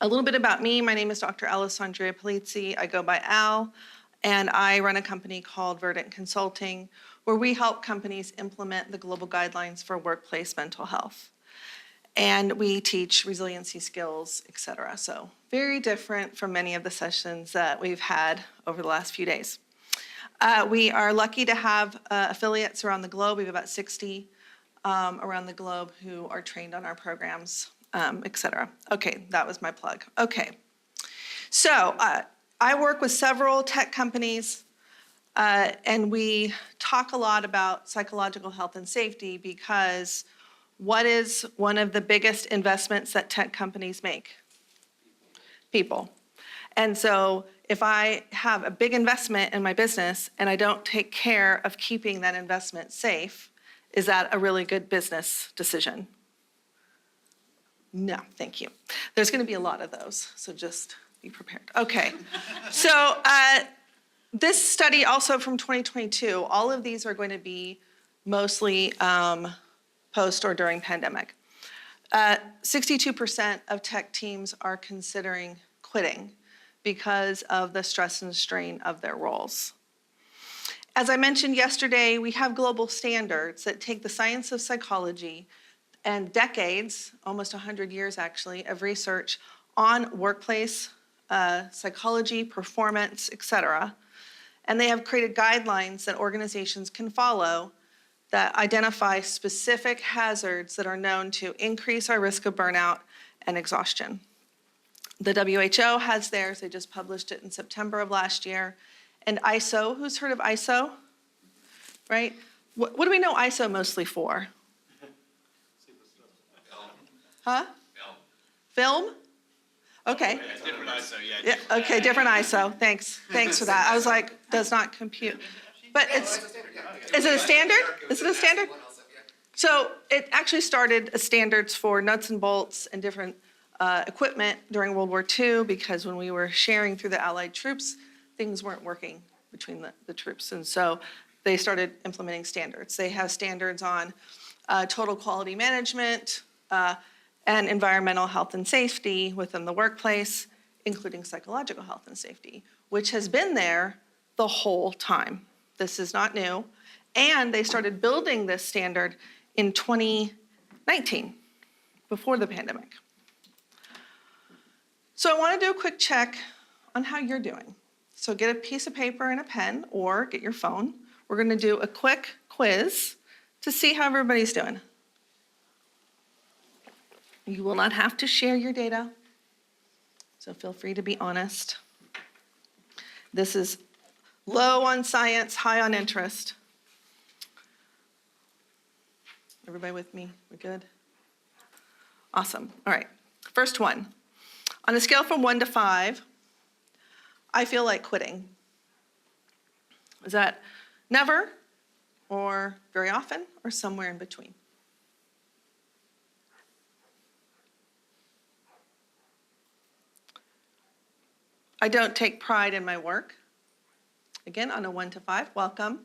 A little bit about me. My name is Dr. Allessandria Polizzi. I go by Al, and I run a company called Verdant Consulting, where we help companies implement the global guidelines for workplace mental health. And we teach resiliency skills, et cetera. So very different from many of the sessions that we've had over the last few days. We are lucky to have affiliates around the globe. We have about 60 around the globe who are trained on our programs, et cetera. Okay, that was my plug. Okay, so I work with several tech companies, and we talk a lot about psychological health and safety because what is one of the biggest investments that tech companies make? People. And so if I have a big investment in my business and I don't take care of keeping that investment safe, is that a really good business decision? No, thank you. There's going to be a lot of those, so just be prepared. Okay, so this study also from 2022, all of these are going to be mostly post or during pandemic. 62% of tech teams are considering quitting because of the stress and strain of their roles. As I mentioned yesterday, we have global standards that take the science of psychology and decades, almost 100 years actually, of research on workplace psychology, performance, et cetera. And they have created guidelines that organizations can follow that identify specific hazards that are known to increase our risk of burnout and exhaustion. The WHO has theirs. They just published it in September of last year. And ISO, who's heard of ISO? Right? What do we know ISO mostly for? Huh? Film? Okay. Yeah, different ISO, yeah. Okay, different ISO. Thanks for that. I was like, does not compute. But is it a standard? Is it a standard? So it actually started as standards for nuts and bolts and different equipment during World War II, because when we were sharing through the Allied troops, things weren't working between the troops. And so they started implementing standards. They have standards on total quality management and environmental health and safety within the workplace, including psychological health and safety, which has been there the whole time. This is not new. And they started building this standard in 2019, before the pandemic. So I want to do a quick check on how you're doing. So get a piece of paper and a pen, or get your phone. We're going to do a quick quiz to see how everybody's doing. You will not have to share your data, so feel free to be honest. This is low on science, high on interest. Everybody with me? We're good? Awesome. All right. First one. On a scale from 1 to 5, I feel like quitting. Is that never, or very often, or somewhere in between? I don't take pride in my work. Again, on a 1 to 5, welcome.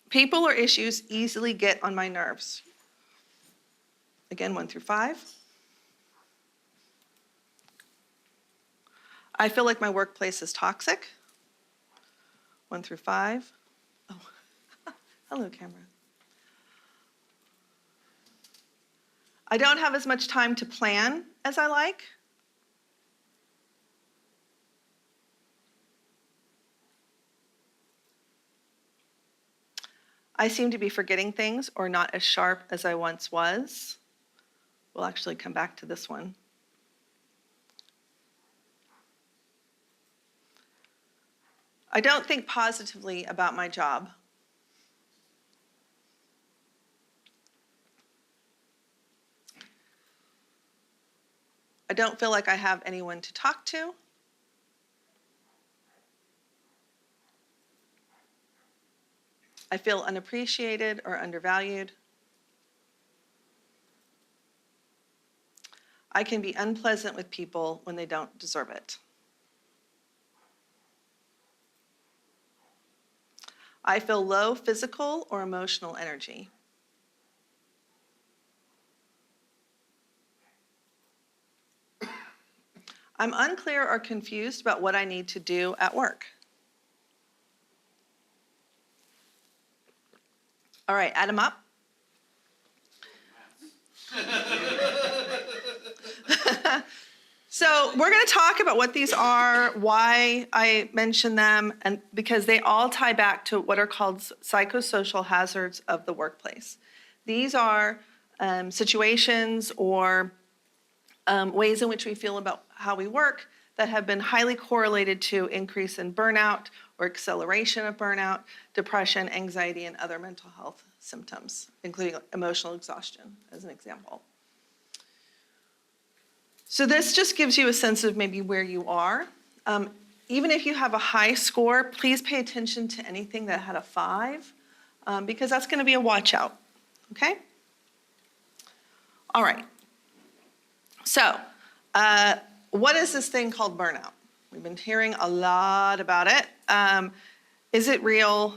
People or issues easily get on my nerves. Again, 1 through 5. I feel like my workplace is toxic. 1 through 5. Oh, hello, camera. I don't have as much time to plan as I like. I seem to be forgetting things or not as sharp as I once was. We'll actually come back to this one. I don't think positively about my job. I don't feel like I have anyone to talk to. I feel unappreciated or undervalued. I can be unpleasant with people when they don't deserve it. I feel low physical or emotional energy. I'm unclear or confused about what I need to do at work. All right, add them up. So we're going to talk about what these are, why I mention them, and because they all tie back to what are called psychosocial hazards of the workplace. These are situations or ways in which we feel about how we work that have been highly correlated to increase in burnout or acceleration of burnout, depression, anxiety, and other mental health symptoms, including emotional exhaustion, as an example. So this just gives you a sense of maybe where you are. Even if you have a high score, please pay attention to anything that had a 5, because that's going to be a watch out, okay? All right. So what is this thing called burnout? We've been hearing a lot about it. Is it real?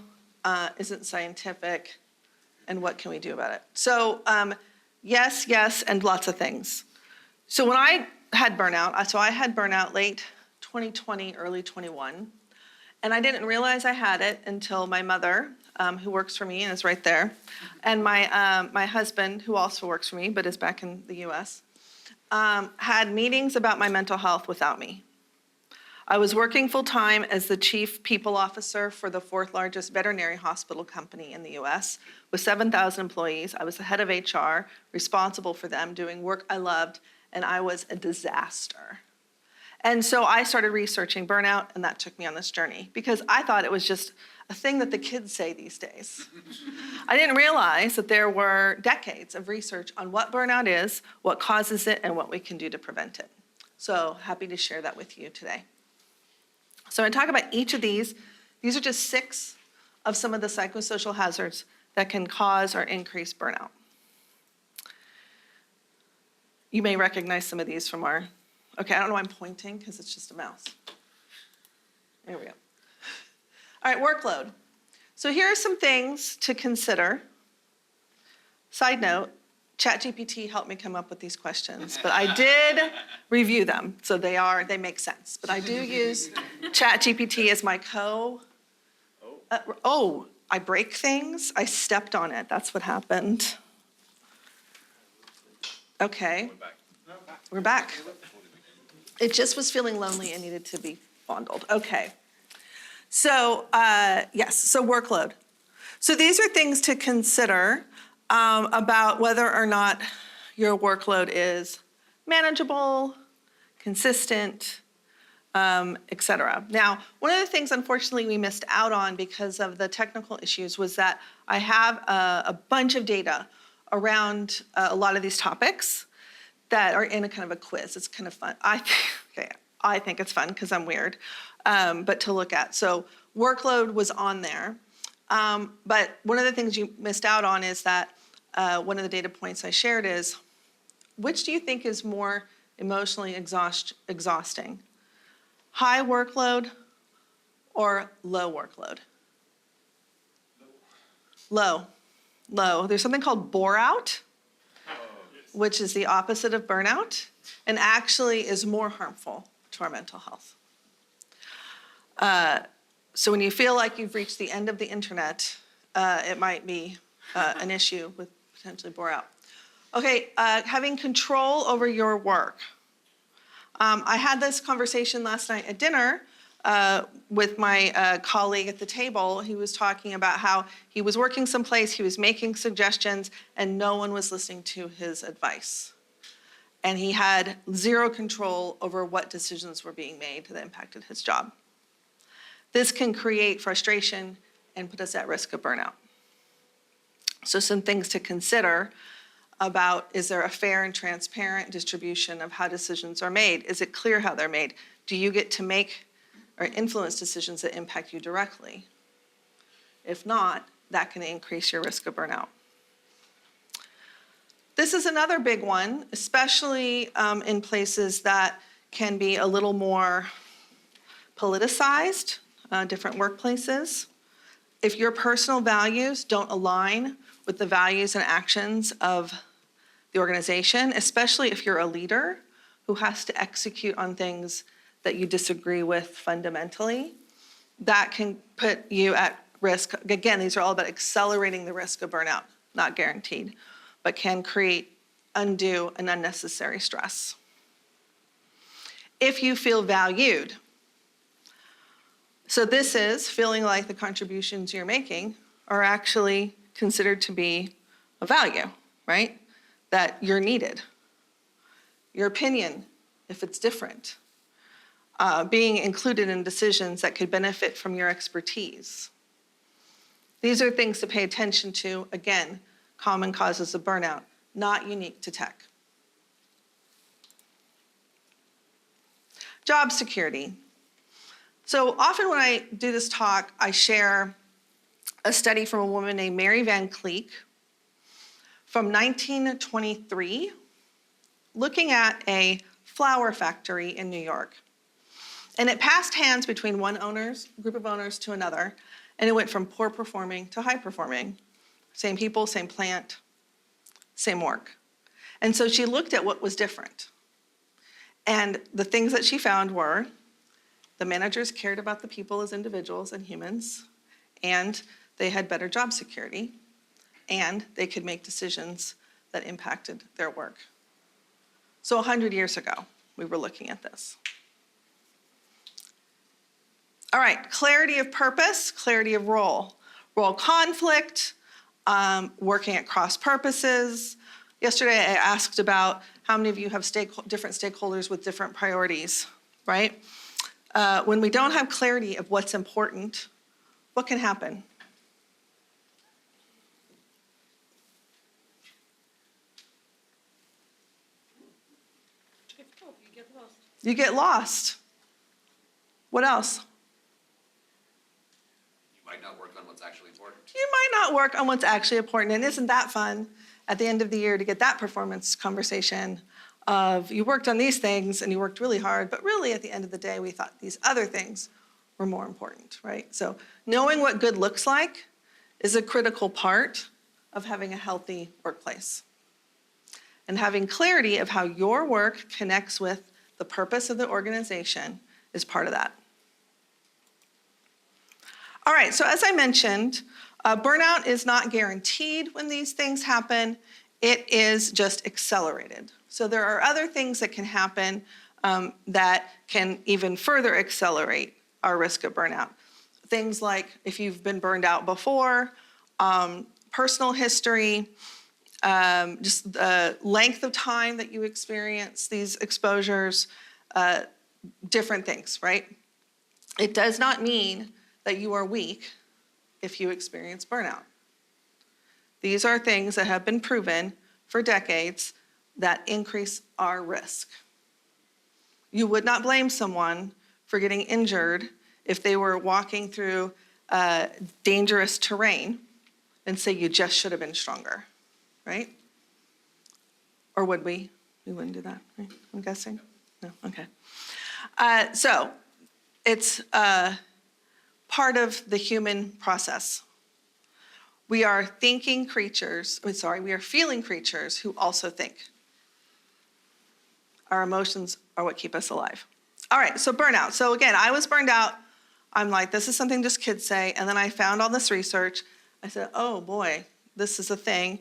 Is it scientific? And what can we do about it? So yes, and lots of things. So when I had burnout, I had burnout late 2020, early 21, and I didn't realize I had it until my mother, who works for me and is right there, and my husband, who also works for me but is back in the US, had meetings about my mental health without me. I was working full-time as the chief people officer for the 4th largest veterinary hospital company in the US with 7,000 employees. I was the head of HR, responsible for them, doing work I loved, and I was a disaster. And so I started researching burnout, and that took me on this journey because I thought it was just a thing that the kids say these days. I didn't realize that there were decades of research on what burnout is, what causes it, and what we can do to prevent it. So happy to share that with you today. So I'm going to talk about each of these. These are just 6 of some of the psychosocial hazards that can cause or increase burnout. You may recognize some of these from our, okay, I don't know why I'm pointing because it's just a mouse. There we go. All right, workload. So here are some things to consider. Side note, ChatGPT helped me come up with these questions, but I did review them, so they make sense. But I do use ChatGPT as my I break things. I stepped on it. That's what happened. Okay, we're back. It just was feeling lonely and needed to be fondled. Okay, so yes, so workload. So these are things to consider about whether or not your workload is manageable, consistent, et cetera. Now, one of the things, unfortunately, we missed out on because of the technical issues was that I have a bunch of data around a lot of these topics that are in a kind of a quiz. It's kind of fun. I think it's fun because I'm weird, but to look at. So workload was on there. But one of the things you missed out on is that one of the data points I shared is, which do you think is more emotionally exhausting? High workload or low workload? Low. There's something called bore out, which is the opposite of burnout, and actually is more harmful to our mental health. So when you feel like you've reached the end of the internet, it might be an issue with potentially bore out. Okay, having control over your work. I had this conversation last night at dinner with my colleague at the table. He was talking about how he was working someplace, he was making suggestions, and no one was listening to his advice. And he had zero control over what decisions were being made that impacted his job. This can create frustration and put us at risk of burnout. So some things to consider about, is there a fair and transparent distribution of how decisions are made? Is it clear how they're made? Do you get to make or influence decisions that impact you directly? If not, that can increase your risk of burnout. This is another big one, especially in places that can be a little more politicized, different workplaces. If your personal values don't align with the values and actions of the organization, especially if you're a leader who has to execute on things that you disagree with fundamentally, that can put you at risk. Again, these are all about accelerating the risk of burnout, not guaranteed, but can create undue and unnecessary stress. If you feel valued, so this is feeling like the contributions you're making are actually considered to be a value, right? That you're needed. Your opinion, if it's different. Being included in decisions that could benefit from your expertise. These are things to pay attention to. Again, common causes of burnout, not unique to tech. Job security. So often when I do this talk, I share a study from a woman named Mary Van Cleek from 1923, looking at a flour factory in New York. And it passed hands between one group of owners to another, and it went from poor performing to high performing. Same people, same plant, same work. And so she looked at what was different. And the things that she found were the managers cared about the people as individuals and humans, and they had better job security, and they could make decisions that impacted their work. So 100 years ago, we were looking at this. All right, clarity of purpose, clarity of role. Role conflict, working at cross purposes. Yesterday I asked about how many of you have different stakeholders with different priorities, right? When we don't have clarity of what's important, what can happen? You get lost. What else? You might not work on what's actually important. You might not work on what's actually important. And isn't that fun at the end of the year to get that performance conversation of you worked on these things and you worked really hard, but really at the end of the day, we thought these other things were more important, right? So knowing what good looks like is a critical part of having a healthy workplace. And having clarity of how your work connects with the purpose of the organization is part of that. All right, so as I mentioned, burnout is not guaranteed when these things happen. It is just accelerated. So there are other things that can happen that can even further accelerate our risk of burnout. Things like if you've been burned out before, personal history, just the length of time that you experience these exposures, different things, right? It does not mean that you are weak if you experience burnout. These are things that have been proven for decades that increase our risk. You would not blame someone for getting injured if they were walking through dangerous terrain and say you just should have been stronger, right? Or would we? We wouldn't do that, right? I'm guessing? No, okay. So it's part of the human process. We are feeling creatures who also think. Our emotions are what keep us alive. All right, so burnout. So again, I was burned out. I'm like, this is something just kids say. And then I found all this research. I said, oh boy, this is a thing.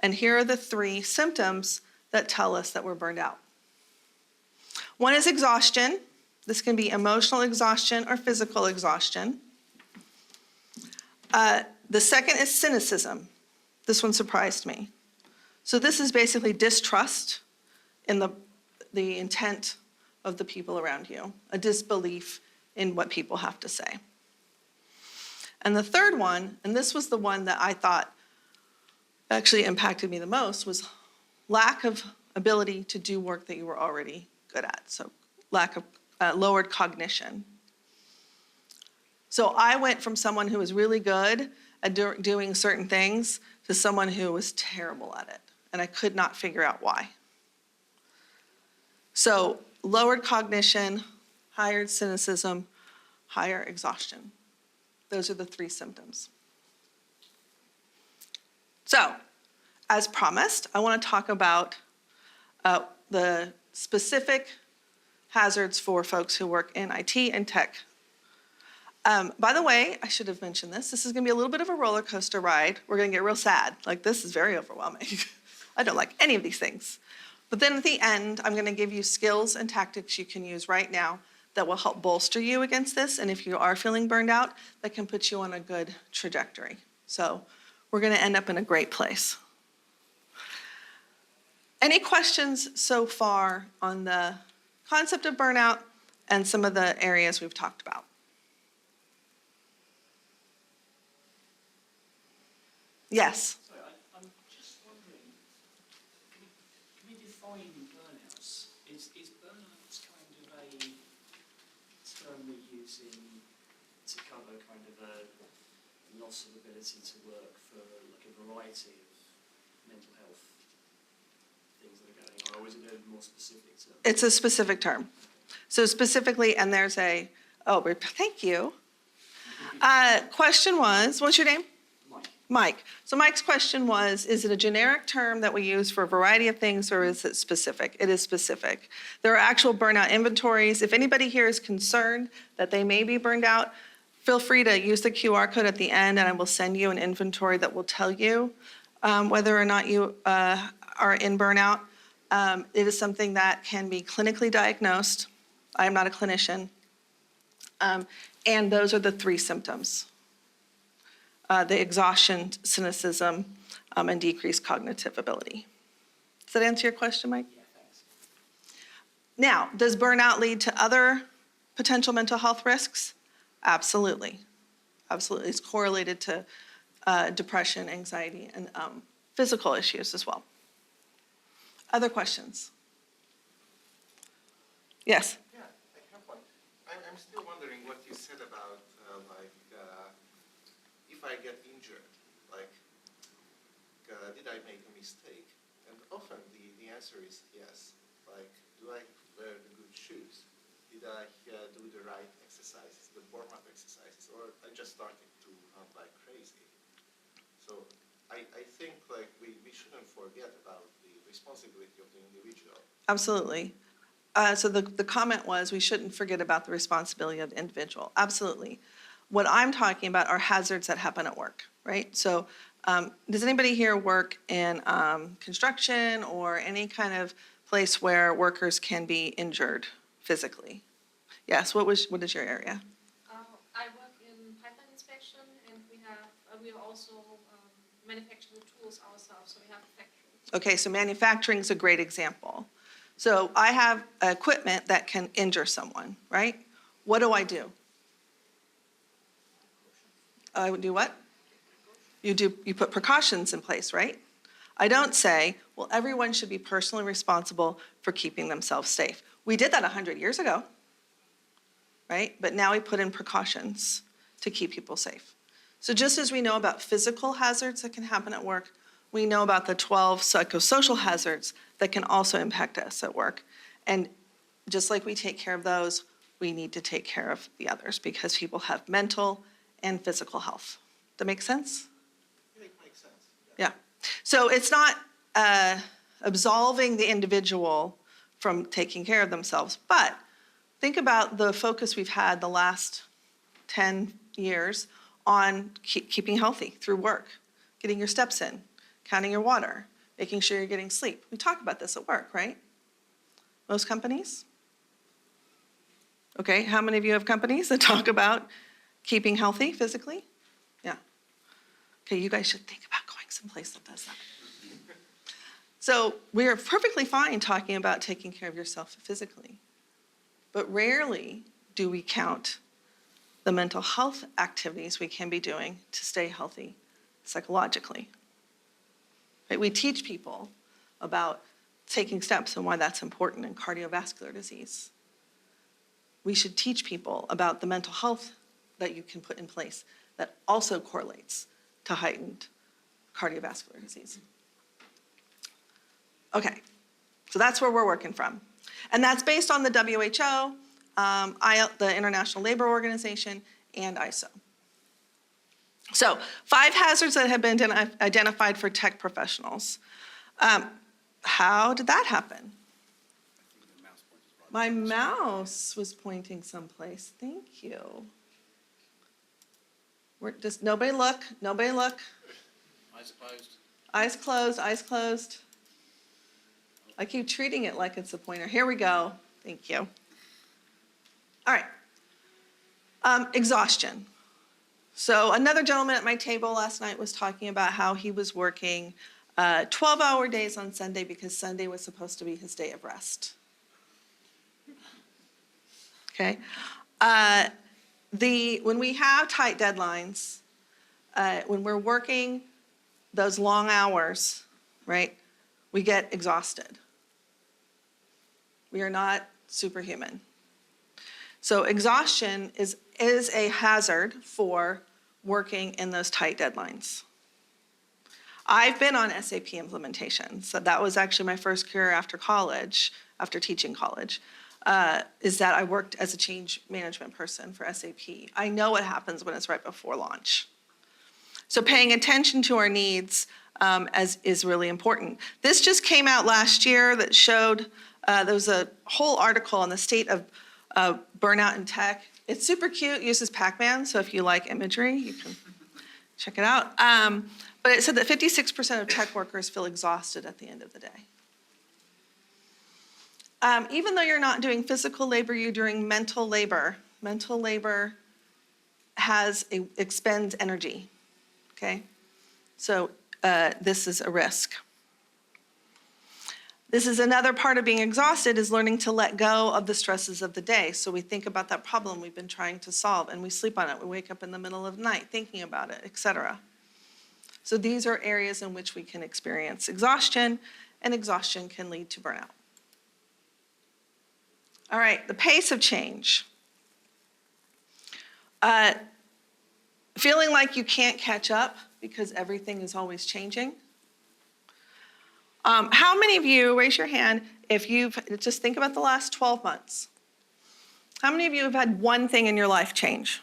And here are the 3 symptoms that tell us that we're burned out. One is exhaustion. This can be emotional exhaustion or physical exhaustion. The second is cynicism. This one surprised me. So this is basically distrust in the intent of the people around you, a disbelief in what people have to say. And the third one, and this was the one that I thought actually impacted me the most, was lack of ability to do work that you were already good at. So lack of lowered cognition. So I went from someone who was really good at doing certain things to someone who was terrible at it. And I could not figure out why. So lowered cognition, higher cynicism, higher exhaustion. Those are the 3 symptoms. So, as promised, I want to talk about the specific hazards for folks who work in IT and tech. By the way, I should have mentioned this. This is going to be a little bit of a roller coaster ride. We're going to get real sad. Like, this is very overwhelming. I don't like any of these things. But then at the end, I'm going to give you skills and tactics you can use right now that will help bolster you against this. And if you are feeling burned out, that can put you on a good trajectory. So we're going to end up in a great place. Any questions so far on the concept of burnout and some of the areas we've talked about? Yes. Sorry, I'm just wondering, can we define burnouts? Is burnouts kind of a term we're using to cover kind of a loss of ability to work for like a variety of mental health things that are going on, or is it a more specific term? It's a specific term. So specifically, and there's a, thank you. Question was, what's your name? Mike. So Mike's question was, is it a generic term that we use for a variety of things, or is it specific? It is specific. There are actual burnout inventories. If anybody here is concerned that they may be burned out, feel free to use the QR code at the end, and I will send you an inventory that will tell you whether or not you are in burnout. It is something that can be clinically diagnosed. I am not a clinician. And those are the 3 symptoms. The exhaustion, cynicism, and decreased cognitive ability. Does that answer your question, Mike? Yeah, thanks. Now, does burnout lead to other potential mental health risks? Absolutely. Absolutely. It's correlated to depression, anxiety, and physical issues as well. Other questions? Yes? Yeah, I have one. I'm still wondering what you said about if I get injured, did I make a mistake? And often the answer is yes. Like, do I wear the good shoes? Did I do the right exercises, the warm-up exercises, or I just started to hunt like crazy? So I think we shouldn't forget about the responsibility of the individual. Absolutely. So the comment was we shouldn't forget about the responsibility of the individual. Absolutely. What I'm talking about are hazards that happen at work, right? So does anybody here work in construction or any kind of place where workers can be injured physically? Yes, what is your area? I work in pipeline inspection, and we also manufacture the tools ourselves, so we have a factory. Okay, so manufacturing is a great example. So I have equipment that can injure someone, right? What do? I would do what? You put precautions in place, right? I don't say, well, everyone should be personally responsible for keeping themselves safe. We did that 100 years ago, right? But now we put in precautions to keep people safe. So just as we know about physical hazards that can happen at work, we know about the 12 psychosocial hazards that can also impact us at work. And just like we take care of those, we need to take care of the others because people have mental and physical health. That make sense? It makes sense. Yeah. So it's not absolving the individual from taking care of themselves, but think about the focus we've had the last 10 years on keeping healthy through work, getting your steps in, counting your water, making sure you're getting sleep. We talk about this at work, right? Most companies? Okay, how many of you have companies that talk about keeping healthy physically? Yeah. Okay, you guys should think about going someplace that does that. So we're perfectly fine talking about taking care of yourself physically, but rarely do we count the mental health activities we can be doing to stay healthy psychologically. Right? We teach people about taking steps and why that's important in cardiovascular disease. We should teach people about the mental health that you can put in place that also correlates to heightened cardiovascular disease. Okay, so that's where we're working from. And that's based on the WHO, the International Labor Organization, and ISO. So 5 hazards that have been identified for tech professionals. How did that happen? My mouse was pointing someplace. Thank you. We're just, nobody look, nobody look. Eyes closed. Eyes closed, eyes closed. I keep treating it like it's a pointer. Here we go. Thank you. All right. Exhaustion. So another gentleman at my table last night was talking about how he was working 12-hour days on Sunday because Sunday was supposed to be his day of rest. Okay. When we have tight deadlines, when we're working those long hours, right, we get exhausted. We are not superhuman. So exhaustion is a hazard for working in those tight deadlines. I've been on SAP implementations. So that was actually my first career after college, after teaching college, is that I worked as a change management person for SAP. I know what happens when it's right before launch. So paying attention to our needs is really important. This just came out last year that showed, there was a whole article on the state of burnout in tech. It's super cute, uses Pac-Man, so if you like imagery, you can check it out. But it said that 56% of tech workers feel exhausted at the end of the day. Even though you're not doing physical labor, you're doing mental labor. Mental labor expends energy, okay? So this is a risk. This is another part of being exhausted, is learning to let go of the stresses of the day. So we think about that problem we've been trying to solve and we sleep on it. We wake up in the middle of the night thinking about it, etc. So these are areas in which we can experience exhaustion, and exhaustion can lead to burnout. All right, the pace of change. Feeling like you can't catch up because everything is always changing. How many of you, raise your hand, if you've, just think about the last 12 months. How many of you have had one thing in your life change?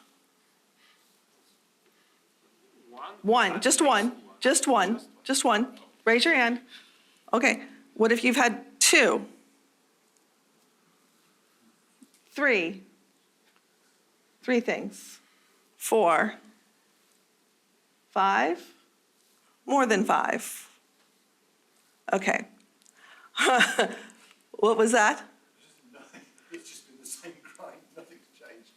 One, just one, just one, just one. Raise your hand. Okay, what if you've had two? Three things. 4, 5, more than 5. Okay. What was that? It's just been the same grind, nothing's changed.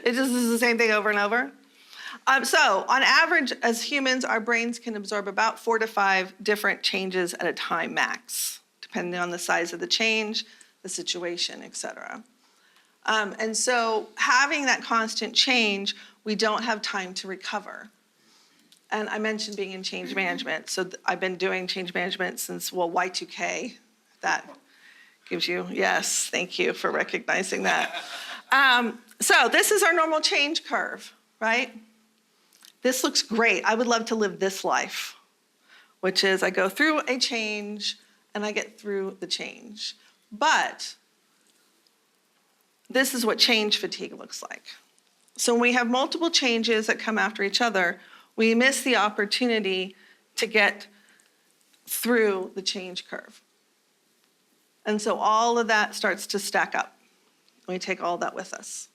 It just is the same thing over and over. So on average, as humans, our brains can absorb about 4 to 5 different changes at a time max, depending on the size of the change, the situation, etc. And so having that constant change, we don't have time to recover. And I mentioned being in change management. So I've been doing change management since, well, Y2K. That gives you, yes, thank you for recognizing that. So this is our normal change curve, right? This looks great. I would love to live this life, which is I go through a change and I get through the change. But this is what change fatigue looks like. So when we have multiple changes that come after each other, we miss the opportunity to get through the change curve. And so all of that starts to stack up. We take all that with us.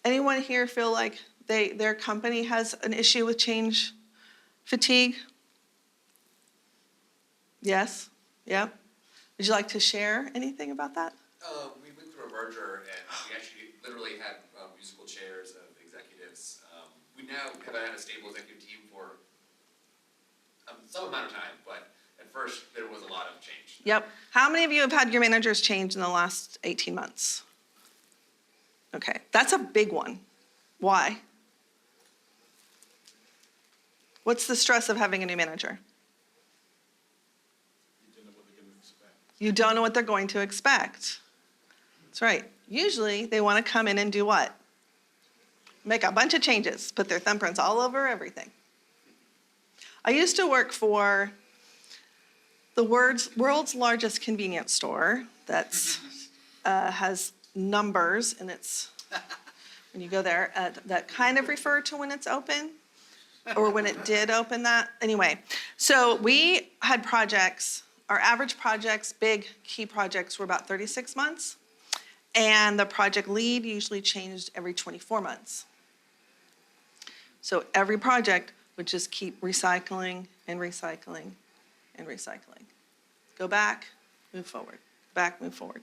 Anyone here feel like their company has an issue with change fatigue? Yes? Yeah? Would you like to share anything about that? We went through a merger and we actually literally had musical chairs of executives. We now have had a stable executive team for some amount of time, but at first there was a lot of change. Yep. How many of you have had your managers change in the last 18 months? Okay, that's a big one. Why? What's the stress of having a new manager? You don't know what they're going to expect. That's right. Usually they want to come in and do what? Make a bunch of changes, put their thumbprints all over everything. I used to work for the world's largest convenience store that has numbers, and it's, when you go there, that kind of refer to when it's open. or when it did open that. Anyway, so we had projects, our average projects, big key projects were about 36 months. And the project lead usually changed every 24 months. So every project would just keep recycling and recycling and recycling. Go back, move forward, back, move forward.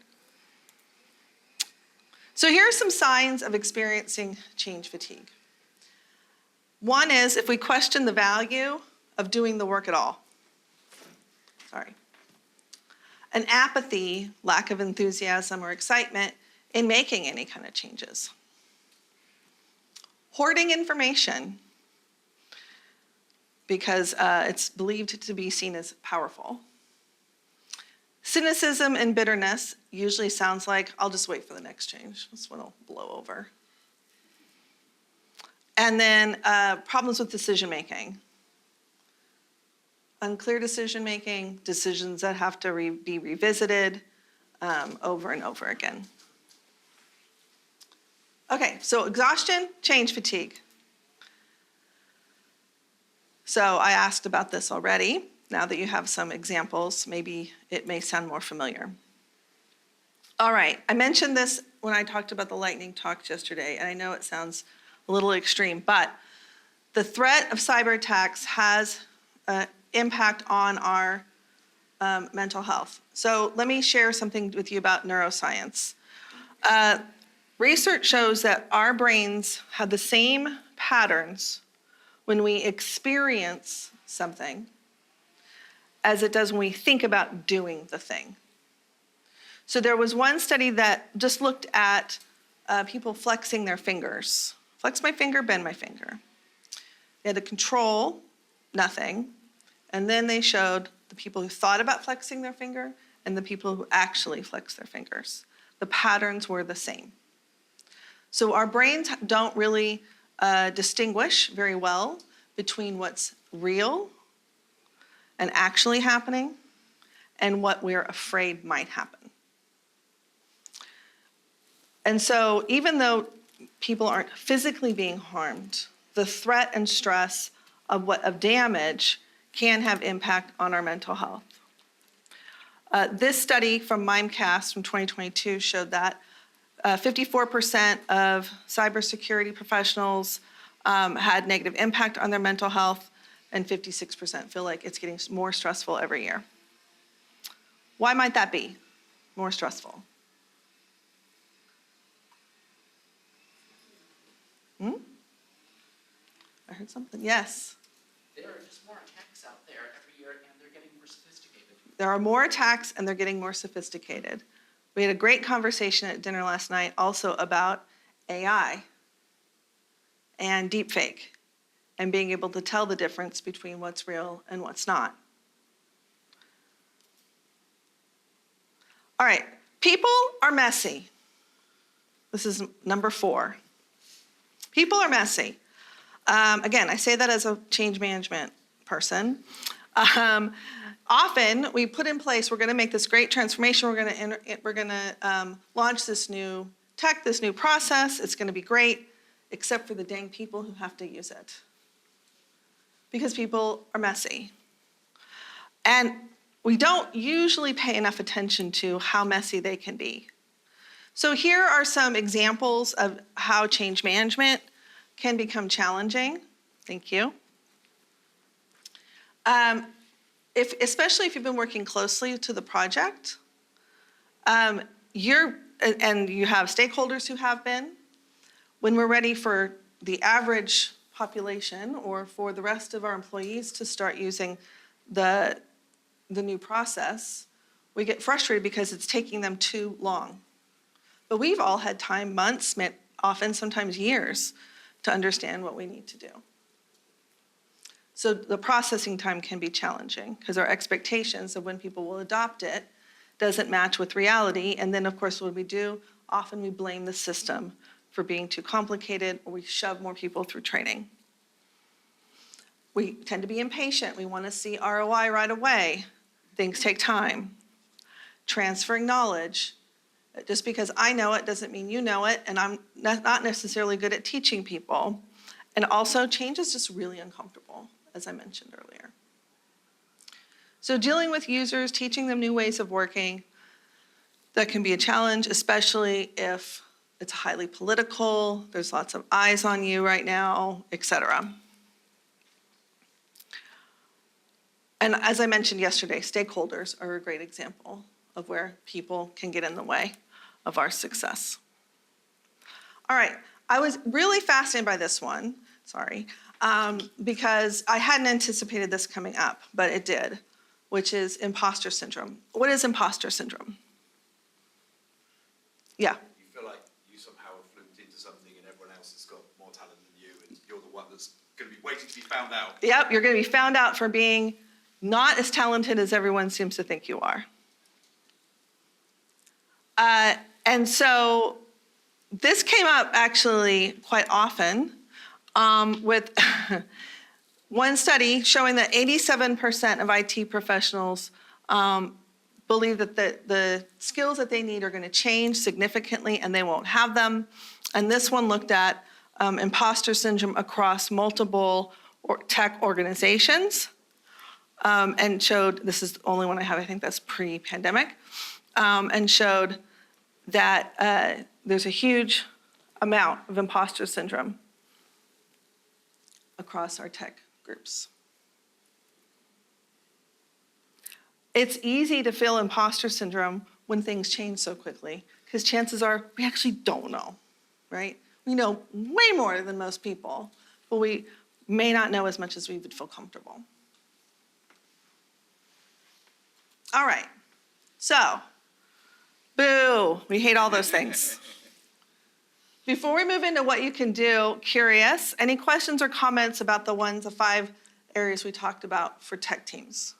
So here are some signs of experiencing change fatigue. One is if we question the value of doing the work at all. Sorry. An apathy, lack of enthusiasm or excitement in making any kind of changes. Hoarding information because it's believed to be seen as powerful. Cynicism and bitterness usually sounds like, I'll just wait for the next change. This one will blow over. And then problems with decision-making. Unclear decision-making, decisions that have to be revisited over and over again. Okay, so exhaustion, change fatigue. So I asked about this already. Now that you have some examples, maybe it may sound more familiar. All right, I mentioned this when I talked about the lightning talks yesterday, and I know it sounds a little extreme, but the threat of cyber attacks has an impact on our mental health. So let me share something with you about neuroscience. Research shows that our brains have the same patterns when we experience something as it does when we think about doing the thing. So there was one study that just looked at people flexing their fingers. Flex my finger, bend my finger. They had the control, nothing. And then they showed the people who thought about flexing their finger and the people who actually flexed their fingers. The patterns were the same. So our brains don't really distinguish very well between what's real and actually happening and what we're afraid might happen. And so even though people aren't physically being harmed, the threat and stress of damage can have impact on our mental health. This study from Mimecast from 2022 showed that 54% of cybersecurity professionals had negative impact on their mental health, and 56% feel like it's getting more stressful every year. Why might that be more stressful? I heard something. Yes. There are just more attacks out there every year, and they're getting more sophisticated. There are more attacks, and they're getting more sophisticated. We had a great conversation at dinner last night also about AI and deepfake and being able to tell the difference between what's real and what's not. All right, people are messy. This is number 4. People are messy. Again, I say that as a change management person. Often we put in place, we're going to make this great transformation, we're going to launch this new tech, this new process, it's going to be great, except for the dang people who have to use it. Because people are messy. And we don't usually pay enough attention to how messy they can be. So here are some examples of how change management can become challenging. Thank you. Especially if you've been working closely to the project, and you have stakeholders who have been, when we're ready for the average population or for the rest of our employees to start using the new process, we get frustrated because it's taking them too long. But we've all had time, months, often sometimes years, to understand what we need to do. So the processing time can be challenging because our expectations of when people will adopt it doesn't match with reality. And then, of course, what we do, often we blame the system for being too complicated, or we shove more people through training. We tend to be impatient. We want to see ROI right away. Things take time. Transferring knowledge. Just because I know it doesn't mean you know it, and I'm not necessarily good at teaching people. And also, change is just really uncomfortable, as I mentioned earlier. So dealing with users, teaching them new ways of working, that can be a challenge, especially if it's highly political, there's lots of eyes on you right now, et cetera. And as I mentioned yesterday, stakeholders are a great example of where people can get in the way of our success. All right, I was really fascinated by this one, because I hadn't anticipated this coming up, but it did, which is imposter syndrome. What is imposter syndrome? Yeah. You feel like you somehow have flunked into something and everyone else has got more talent than you and you're the one that's going to be waiting to be found out. Yep, you're going to be found out for being not as talented as everyone seems to think you are. And so this came up actually quite often with one study showing that 87% of IT professionals believe that the skills that they need are going to change significantly and they won't have them. And this one looked at imposter syndrome across multiple tech organizations and showed, this is the only one I have, I think that's pre-pandemic, and showed that there's a huge amount of imposter syndrome across our tech groups. It's easy to feel imposter syndrome when things change so quickly, because chances are we actually don't know, right? We know way more than most people, but we may not know as much as we would feel comfortable. All right, so, boo, we hate all those things. Before we move into what you can do, curious, any questions or comments about the 5 areas we talked about for tech teams?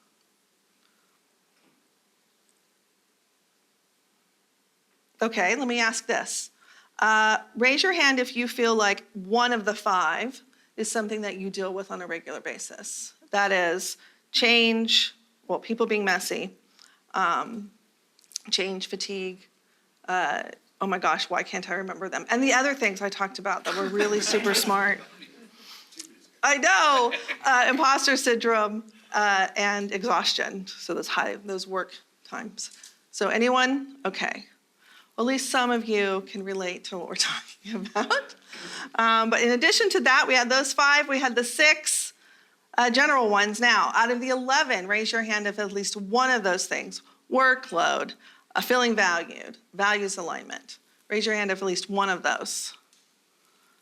Okay, let me ask this. Raise your hand if you feel like one of the 5 is something that you deal with on a regular basis. That is change, well, people being messy, change fatigue, oh my gosh, why can't I remember them? And the other things I talked about that were really super smart. I know, imposter syndrome and exhaustion, so those work times. So anyone? Okay. Well, at least some of you can relate to what we're talking about. But in addition to that, we had those 5, we had the 6 general ones. Now, out of the 11, raise your hand if at least one of those things, workload, feeling valued, values alignment. Raise your hand if at least one of those.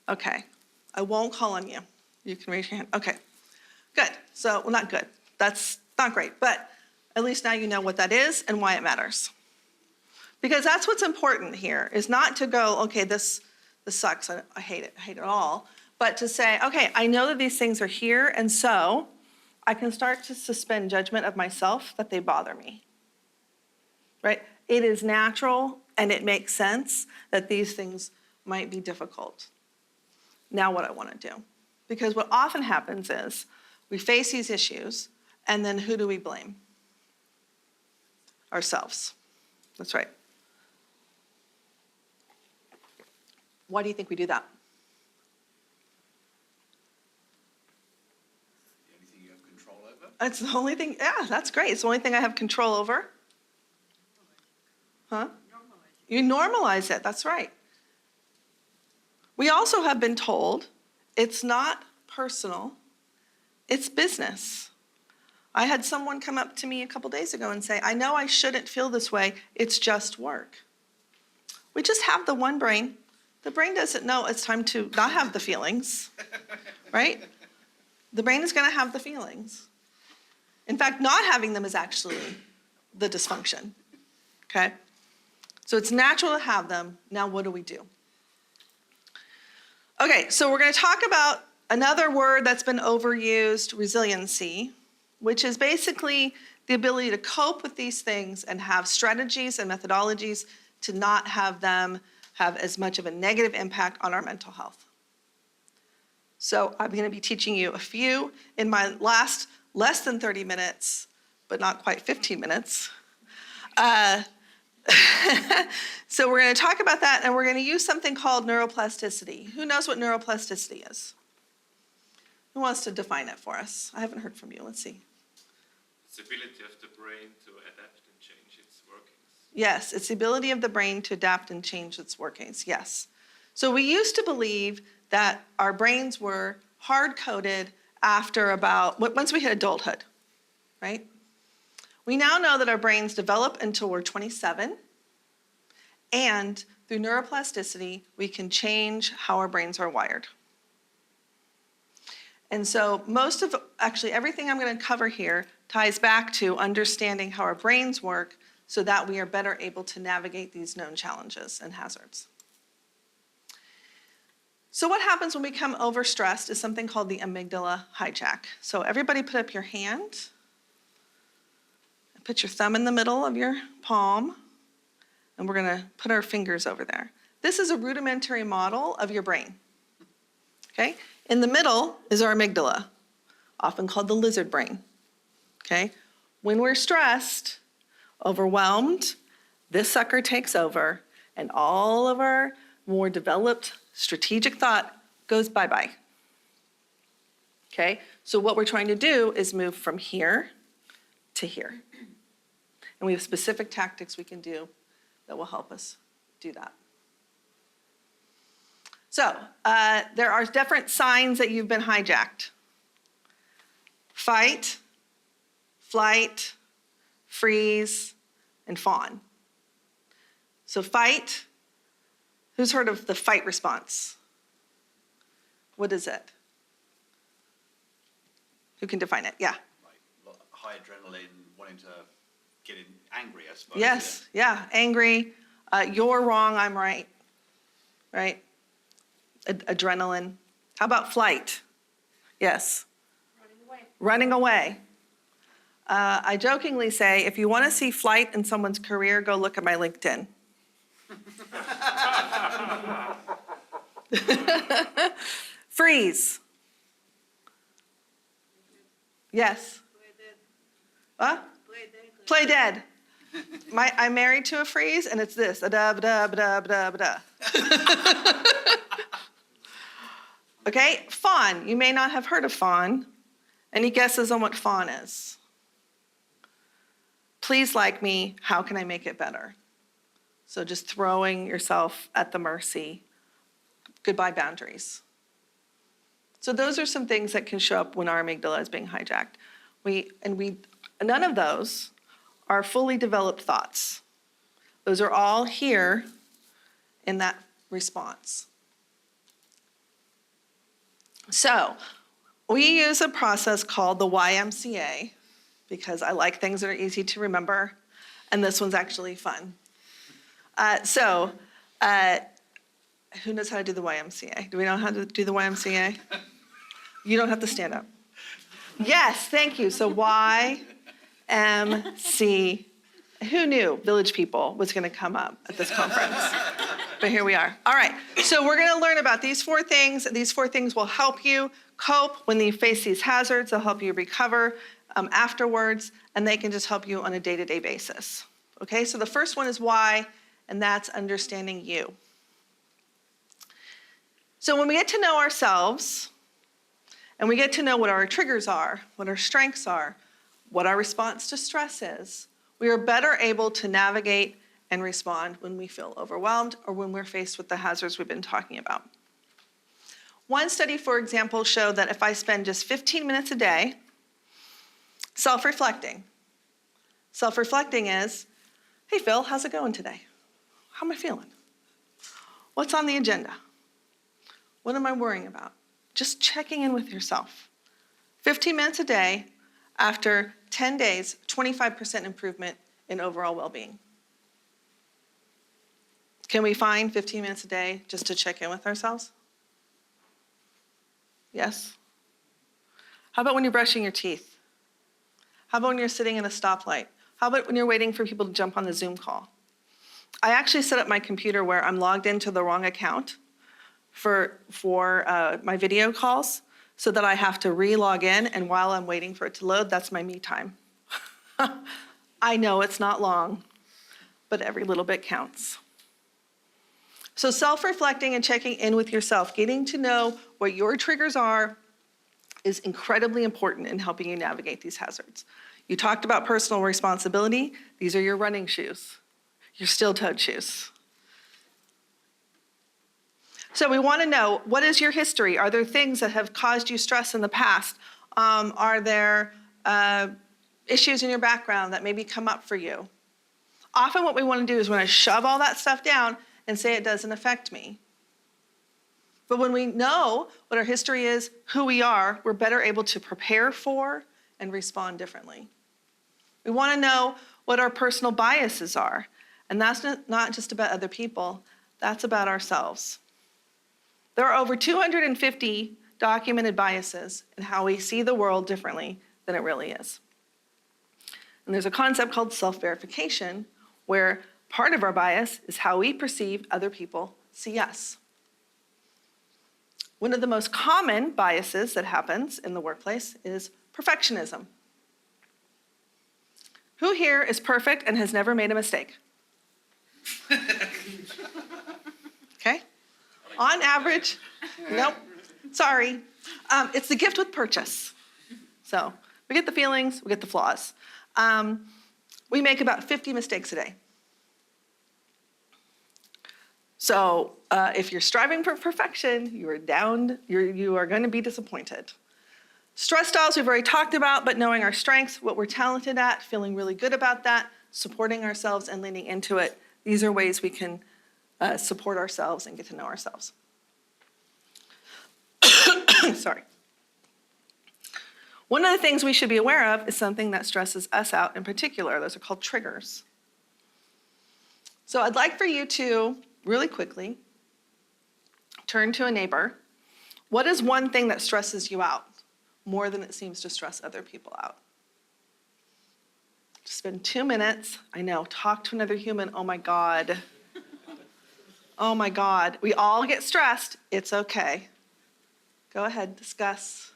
Okay, I won't call on you. You can raise your hand. Okay, good. So, well, not good. That's not great, but at least now you know what that is and why it matters. Because that's what's important here, is not to go, okay, this sucks, I hate it all, but to say, okay, I know that these things are here, and so I can start to suspend judgment of myself that they bother me, right? It is natural and it makes sense that these things might be difficult. Now what I want to do. Because what often happens is we face these issues and then who do we blame? Ourselves. That's right. Why do you think we do that? The only thing you have control over? It's the only thing, yeah, that's great. It's the only thing I have control over. Huh? You normalize it, that's right. We also have been told it's not personal, it's business. I had someone come up to me a couple days ago and say, I know I shouldn't feel this way, it's just work. We just have the one brain. The brain doesn't know it's time to not have the feelings, right? The brain is gonna have the feelings. In fact, not having them is actually the dysfunction, okay? So it's natural to have them. Now what do we do? Okay, so we're going to talk about another word that's been overused, resiliency, which is basically the ability to cope with these things and have strategies and methodologies to not have them have as much of a negative impact on our mental health. So I'm going to be teaching you a few in my last less than 30 minutes, but not quite 15 minutes. So we're going to talk about that, and we're going to use something called neuroplasticity. Who knows what neuroplasticity is? Who wants to define it for us? I haven't heard from you. Let's see. It's the ability of the brain to adapt and change its workings. Yes, it's the ability of the brain to adapt and change its workings, yes. So we used to believe that our brains were hard-coded after once we hit adulthood, right? We now know that our brains develop until we're 27, and through neuroplasticity, we can change how our brains are wired. And so actually everything I'm going to cover here ties back to understanding how our brains work so that we are better able to navigate these known challenges and hazards. So what happens when we become overstressed is something called the amygdala hijack. So everybody put up your hand. Put your thumb in the middle of your palm, and we're going to put our fingers over there. This is a rudimentary model of your brain. Okay? In the middle is our amygdala, often called the lizard brain. Okay? When we're stressed, overwhelmed, this sucker takes over, and all of our more developed strategic thought goes bye-bye. Okay? So what we're trying to do is move from here to here. And we have specific tactics we can do that will help us do that. So there are different signs that you've been hijacked. Fight, flight, freeze, and fawn. So fight, who's heard of the fight response? What is it? Who can define it? Yeah. Like high adrenaline, wanting to get angry, I suppose. Yes, yeah, angry. You're wrong, I'm right. Right? Adrenaline. How about flight? Yes. Running away. Running away. I jokingly say, if you want to see flight in someone's career, go look at my LinkedIn. Freeze. Yes. What? Play dead. I'm married to a freeze, and it's this. Da-da-da-da-da-da-da. Okay, fawn. You may not have heard of fawn. Any guesses on what fawn is? Please like me. How can I make it better? So just throwing yourself at the mercy. Goodbye boundaries. So those are some things that can show up when our amygdala is being hijacked. None of those are fully developed thoughts. Those are all here in that response. So we use a process called the YMCA because I like things that are easy to remember, and this one's actually fun. Who knows how to do the YMCA? Do we know how to do the YMCA? You don't have to stand up. Yes, thank you. So YMCA. Who knew Village People was going to come up at this conference? But here we are. All right, so we're going to learn about these 4 things. These 4 things will help you cope when you face these hazards. They'll help you recover afterwards, and they can just help you on a day-to-day basis. Okay, so the first one is why, and that's understanding you. So when we get to know ourselves, and we get to know what our triggers are, what our strengths are, what our response to stress is, we are better able to navigate and respond when we feel overwhelmed or when we're faced with the hazards we've been talking about. One study, for example, showed that if I spend just 15 minutes a day self-reflecting is, hey, Phil, how's it going today? How am I feeling? What's on the agenda? What am I worrying about? Just checking in with yourself. 15 minutes a day, after 10 days, 25% improvement in overall well-being. Can we find 15 minutes a day just to check in with ourselves? Yes? How about when you're brushing your teeth? How about when you're sitting in a stoplight? How about when you're waiting for people to jump on the Zoom call? I actually set up my computer where I'm logged into the wrong account for my video calls, so that I have to re-log in, and while I'm waiting for it to load, that's my me time. I know it's not long, but every little bit counts. So self-reflecting and checking in with yourself, getting to know what your triggers are, is incredibly important in helping you navigate these hazards. You talked about personal responsibility. These are your running shoes, your steel-toed shoes. So we want to know, what is your history? Are there things that have caused you stress in the past? Are there issues in your background that maybe come up for you? Often what we want to do is we want to shove all that stuff down and say it doesn't affect me. But when we know what our history is, who we are, we're better able to prepare for and respond differently. We want to know what our personal biases are. And that's not just about other people, that's about ourselves. There are over 250 documented biases in how we see the world differently than it really is. And there's a concept called self-verification, where part of our bias is how we perceive other people see us. One of the most common biases that happens in the workplace is perfectionism. Who here is perfect and has never made a mistake? Okay? On average, nope, sorry. It's the gift with purchase. So we get the feelings, we get the flaws. We make about 50 mistakes a day. So if you're striving for perfection, you are going to be disappointed. Stress styles we've already talked about, but knowing our strengths, what we're talented at, feeling really good about that, supporting ourselves and leaning into it. These are ways we can support ourselves and get to know ourselves. Sorry. One of the things we should be aware of is something that stresses us out in particular. Those are called triggers. So I'd like for you to, really quickly, turn to a neighbor. What is one thing that stresses you out more than it seems to stress other people out? Just spend 2 minutes. I know, talk to another human. Oh my God. Oh my God. We all get stressed. It's okay. Go ahead, discuss.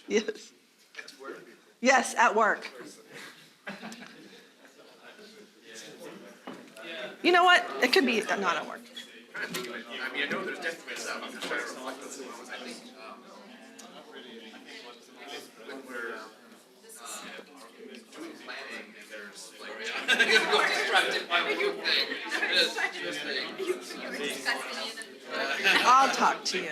Yes. At work? Yes, at work. You know what? It could be not at work. I mean, I know there's definitely some. I'm just trying to reflect on some. I think when we're doing planning, and there's like distracted by one thing. I'll talk to you.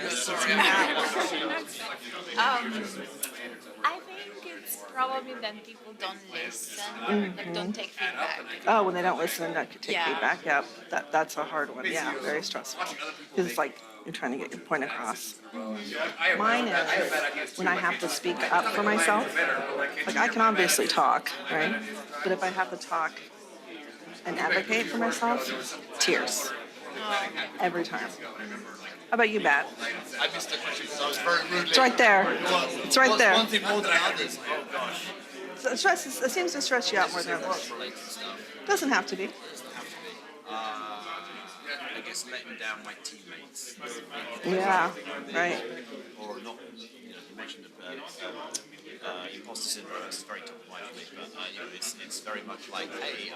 I think it's probably that people don't listen, like don't take feedback. Oh, when they don't listen and not take Yeah. feedback, yeah, that's a hard one. Yeah, very stressful. Because it's like you're trying to get your point across. Mine is when I have to speak up for myself. Like I can obviously talk, right? But if I have to talk and advocate for myself, tears. Every time. How about you, Bat? I missed the question because I was very rudely. It's right there. It's right there. One thing more than others. Oh gosh. So it seems to stress you out more than others. Doesn't have to be. I guess letting down my teammates. Yeah, right. Or not. You mentioned imposter syndrome. It's very top of mind for me, but it's very much like, hey,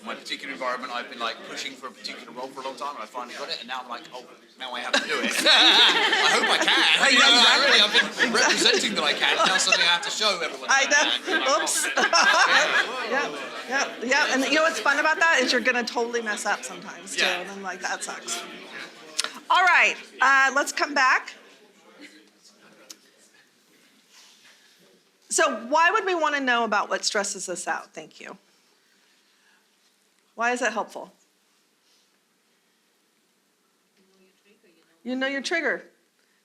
in my particular environment, I've been like pushing for a particular role for a long time, and I finally got it, and now I'm like, oh, now I have to do it. I hope I can. I've been representing that I can, and now suddenly I have to show everyone. I know. Oops. Yeah. And you know what's fun about that is you're going to totally mess up sometimes, too. Yeah. And I'm like, that sucks. All right. Let's come back. So why would we want to know about what stresses us out? Thank you. Why is that helpful? You know your trigger.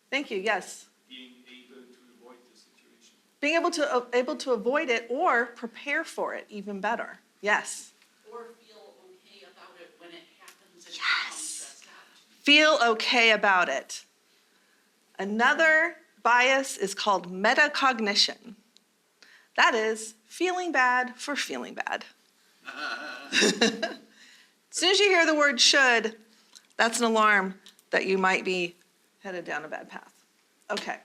Thank you, yes. Being able to avoid the situation. Being able to avoid it or prepare for it even better. Yes. Or feel okay about it when it happens and you become stressed out. Feel okay about it. Another bias is called metacognition. That is feeling bad for feeling bad. As soon as you hear the word should, that's an alarm that you might be headed down a bad path. Okay.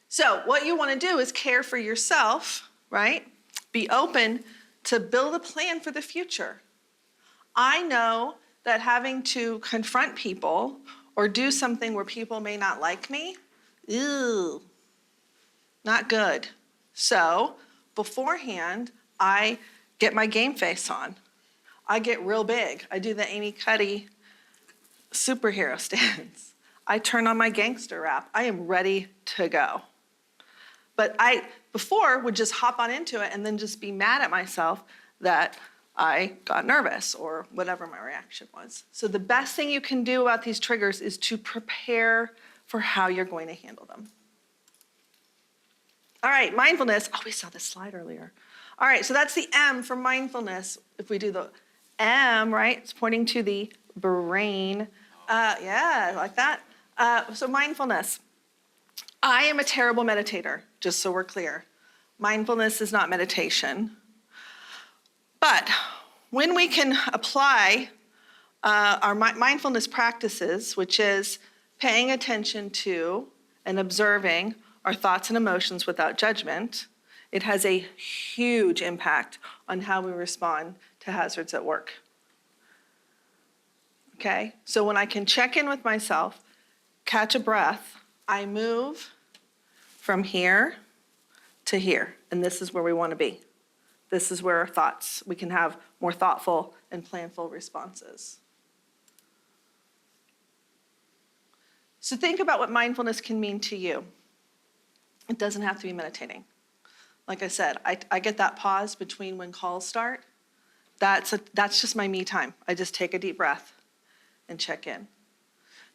So what you want to do is care for yourself, right? Be open to build a plan for the future. I know that having to confront people or do something where people may not like me, ew, not good. So beforehand, I get my game face on. I get real big. I do the Amy Cuddy superhero stance. I turn on my gangster rap. I am ready to go. But I, before, would just hop on into it and then just be mad at myself that I got nervous or whatever my reaction was. So the best thing you can do about these triggers is to prepare for how you're going to handle them. All right, mindfulness. Oh, we saw this slide earlier. All right, so that's the M for mindfulness. If we do the M, right, it's pointing to the brain. Yeah, like that. So mindfulness. I am a terrible meditator, just so we're clear. Mindfulness is not meditation. But when we can apply our mindfulness practices, which is paying attention to and observing our thoughts and emotions without judgment, it has a huge impact on how we respond to hazards at work. Okay? So when I can check in with myself, catch a breath, I move from here to here, and this is where we want to be. This is where our thoughts, we can have more thoughtful and planful responses. So think about what mindfulness can mean to you. It doesn't have to be meditating. Like I said, I get that pause between when calls start. That's just my me time. I just take a deep breath and check in.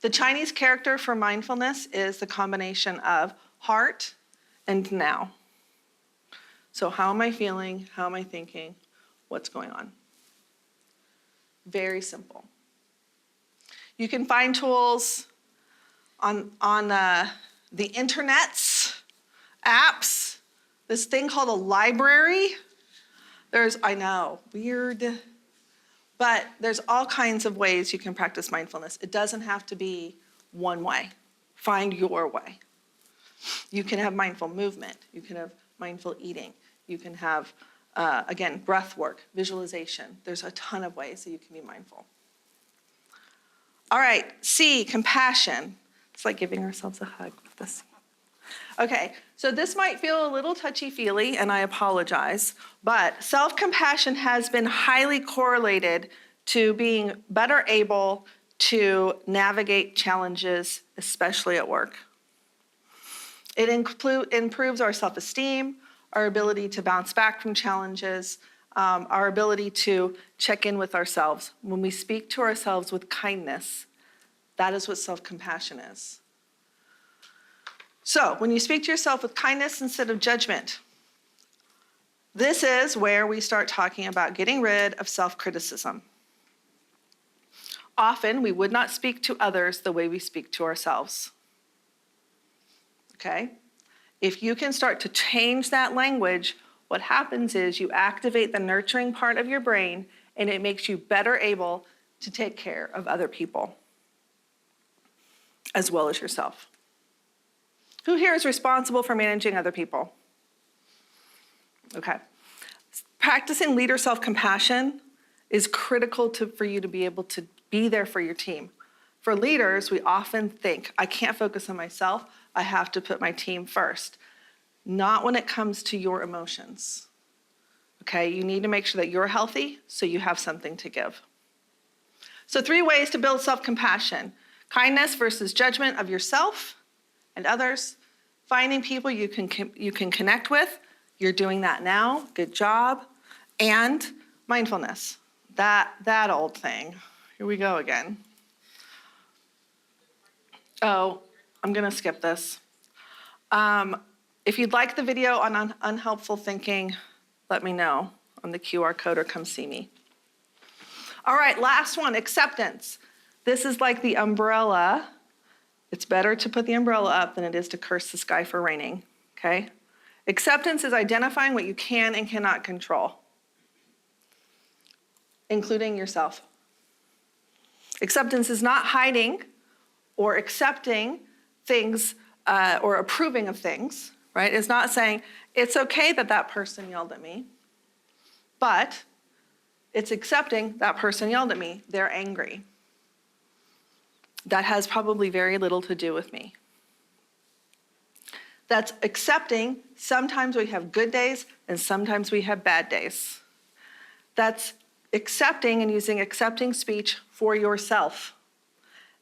The Chinese character for mindfulness is the combination of heart and now. So how am I feeling? How am I thinking? What's going on? Very simple. You can find tools on the internets, apps, this thing called a library. I know, weird, but there's all kinds of ways you can practice mindfulness. It doesn't have to be one way. Find your way. You can have mindful movement. You can have mindful eating. You can have, again, breath work, visualization. There's a ton of ways that you can be mindful. All right, C, compassion. It's like giving ourselves a hug with this. Okay, so this might feel a little touchy-feely, and I apologize, but self-compassion has been highly correlated to being better able to navigate challenges, especially at work. It improves our self-esteem, our ability to bounce back from challenges, our ability to check in with ourselves. When we speak to ourselves with kindness, that is what self-compassion is. So when you speak to yourself with kindness instead of judgment, this is where we start talking about getting rid of self-criticism. Often, we would not speak to others the way we speak to ourselves. Okay? If you can start to change that language, what happens is you activate the nurturing part of your brain, and it makes you better able to take care of other people, as well as yourself. Who here is responsible for managing other people? Okay. Practicing leader self-compassion is critical for you to be able to be there for your team. For leaders, we often think, I can't focus on myself, I have to put my team first. Not when it comes to your emotions. Okay, you need to make sure that you're healthy so you have something to give. So 3 ways to build self-compassion. Kindness versus judgment of yourself and others. Finding people you can connect with. You're doing that now, good job. And mindfulness, that old thing. Here we go again. Oh, I'm gonna skip this. If you'd like the video on unhelpful thinking, let me know on the QR code or come see me. All right, last one, acceptance. This is like the umbrella. It's better to put the umbrella up than it is to curse the sky for raining, okay? Acceptance is identifying what you can and cannot control, including yourself. Acceptance is not hiding or accepting things or approving of things, right? It's not saying, it's okay that that person yelled at me, but it's accepting that person yelled at me, they're angry. that has probably very little to do with me. That's accepting sometimes we have good days and sometimes we have bad days. That's accepting and using accepting speech for yourself.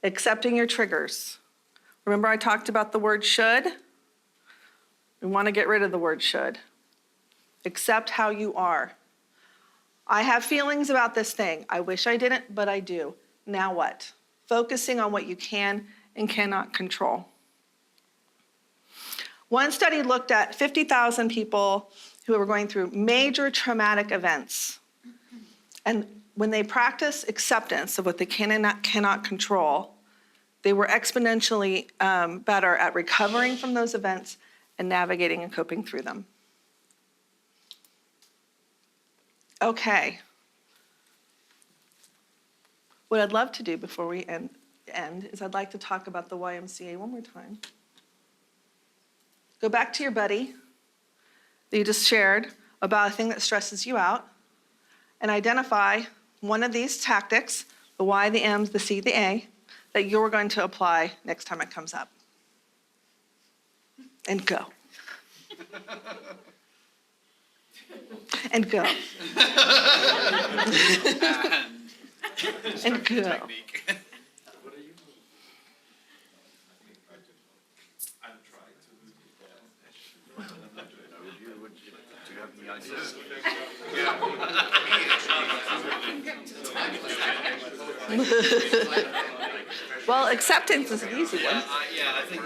Accepting your triggers. Remember I talked about the word should? We want to get rid of the word should. Accept how you are. I have feelings about this thing. I wish I didn't, but I do. Now what? Focusing on what you can and cannot control. One study looked at 50,000 people who were going through major traumatic events. And when they practiced acceptance of what they can and cannot control, they were exponentially better at recovering from those events and navigating and coping through them. Okay. What I'd love to do before we end is I'd like to talk about the YMCA one more time. Go back to your buddy that you just shared about a thing that stresses you out and identify one of these tactics, the Y, the M, the C, the A, that you're going to apply next time it comes up. And go. And go. And go. Technique. Do you have any ideas? Well, acceptance is an easy one. Yeah, I think,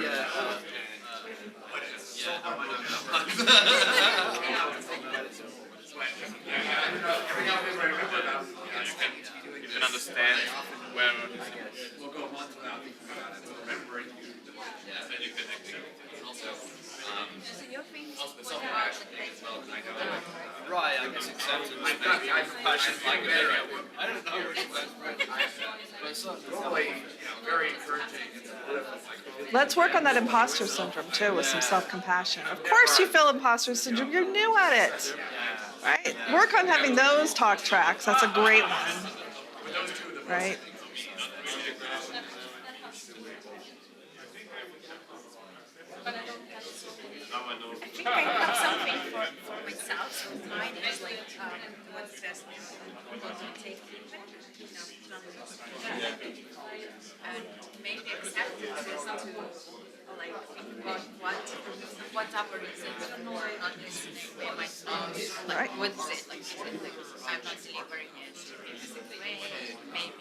You can understand where We'll go a month without thinking about it, remembering you. then you can accept it. Also, the self-compassion thing as well, because I know, right, I guess acceptance, maybe compassion, like a mirror. I don't know. But certainly, really, very encouraging. Let's work on that imposter syndrome too with some self-compassion. Of course you feel imposter syndrome, you're new at it, right? Work on having those talk tracks, that's a great one, right? I think I have something for myself. So mine is like what stress me take and maybe acceptance is to like think about what's our reason for not listening. They might like Right. what is it like? Is it like I'm not delivering it in a specific way? Maybe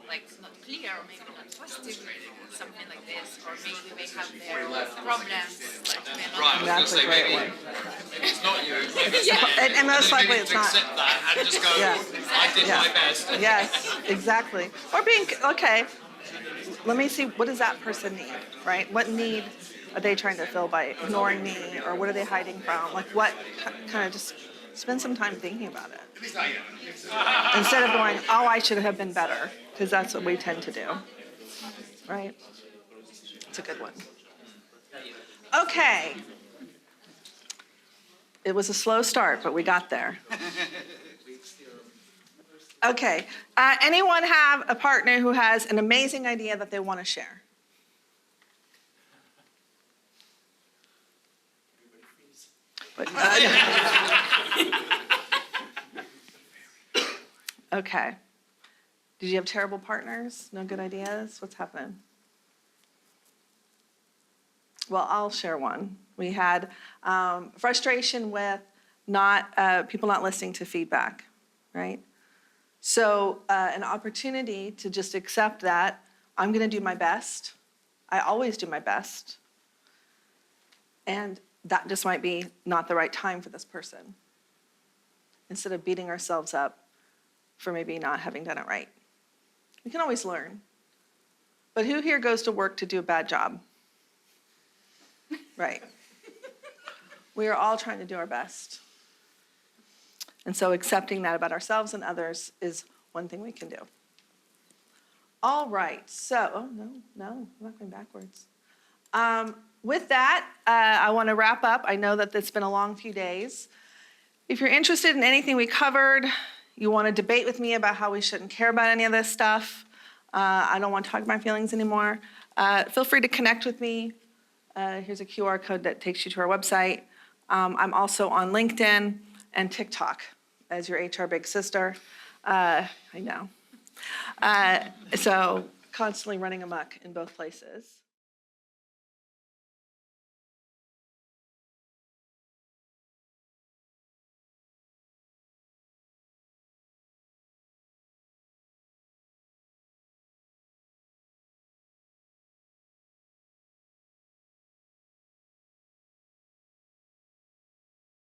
like not clear, or maybe not positive, something like this, or maybe they have their problems. Like they're not right, I was That's a going to say, great maybe, one. maybe it's not you. And most I think likely we need it's to not. accept that and just go, Yeah. I did Yeah. my best. Yes, exactly. Or being, okay, let me see, what does that person need, right? What need are they trying to fill by ignoring me, or what are they hiding from? Like what, kind of just spend some time thinking about it. Instead of going, oh, I should have been better, because that's what we tend to do, right? It's a good one. Okay. It was a slow start, but we got there. Okay. Anyone have a partner who has an amazing idea that they want to share? But, okay. Did you have terrible partners? No good ideas? What's happening? Well, I'll share one. We had frustration with people not listening to feedback, right? So an opportunity to just accept that I'm going to do my best. I always do my best. And that just might be not the right time for this person. Instead of beating ourselves up for maybe not having done it right. We can always learn. But who here goes to work to do a bad job? Right. We are all trying to do our best. And so accepting that about ourselves and others is one thing we can do. All right, so, oh, no, I'm not going backwards. With that, I want to wrap up. I know that it's been a long few days. If you're interested in anything we covered, you want to debate with me about how we shouldn't care about any of this stuff, I don't want to talk about my feelings anymore, feel free to connect with me. Here's a QR code that takes you to our website. I'm also on LinkedIn and TikTok as your HR big sister. I know. So constantly running amok in both places.